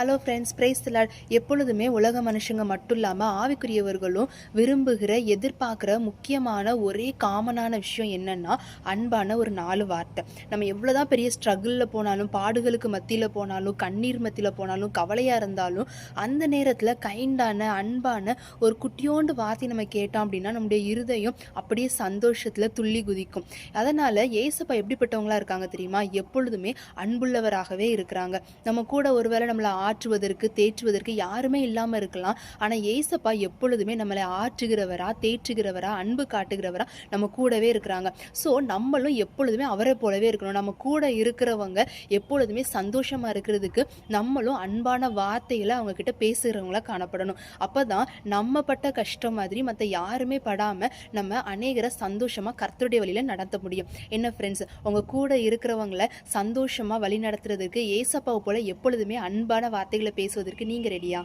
Hello friends, praise the Lord. எப்பொழுதுமே உலக மனுஷங்க மட்டும் இல்லாமல் ஆவிக்குரியவர்களும் விரும்புகிற எதிர்பார்க்குற முக்கியமான ஒரே காமனான விஷயம் என்னன்னா அன்பான ஒரு 4 வார்த்தை. நம்ம எவ்வளோதான் பெரிய ஸ்ட்ரகிளில் போனாலும், பாடுகளுக்கு மத்தியில் போனாலும், கண்ணீர் மத்தியில் போனாலும், கவலையாக இருந்தாலும் அந்த நேரத்தில் கைண்டான அன்பான ஒரு குட்டியோண்டு வார்த்தை நம்ம கேட்டோம் அப்படின்னா நம்முடைய இருதயம் அப்படியே சந்தோஷத்தில் துள்ளி குதிக்கும். அதனால் ஏசப்பா எப்படிப்பட்டவங்களா இருக்காங்க தெரியுமா? எப்பொழுதுமே அன்புள்ளவராகவே இருக்கிறாங்க. நம்ம கூட ஒருவேளை நம்மளை ஆற்றுவதற்கு தேற்றுவதற்கு யாருமே இல்லாமல் இருக்கலாம். ஆனால் ஏசப்பா எப்பொழுதுமே நம்மளை ஆற்றுகிறவரா, தேற்றுகிறவரா, அன்பு காட்டுகிறவரா நம்ம கூடவே இருக்கிறாங்க. ஸோ நம்மளும் எப்பொழுதுமே அவரை போலவே இருக்கணும். நம்ம கூட இருக்கிறவங்க எப்பொழுதுமே சந்தோஷமா இருக்கிறதுக்கு நம்மளும் அன்பான வார்த்தைகளை அவங்க கிட்ட பேசுகிறவங்களா காணப்படணும். அப்பதான் நம்ம பட்ட கஷ்டம் மாதிரி மற்ற யாருமே படாம நம்ம அநேகரை சந்தோஷமா கர்த்தருடைய வழியில நடத்த முடியும். என்ன ஃப்ரெண்ட்ஸ், உங்க கூட இருக்கிறவங்களை சந்தோஷமா வழி நடத்துறதுக்கு ஏசப்பாவை போல எப்பொழுதுமே அன்பான வார்த்தைகளை பேசுவதற்கு நீங்க ரெடியா?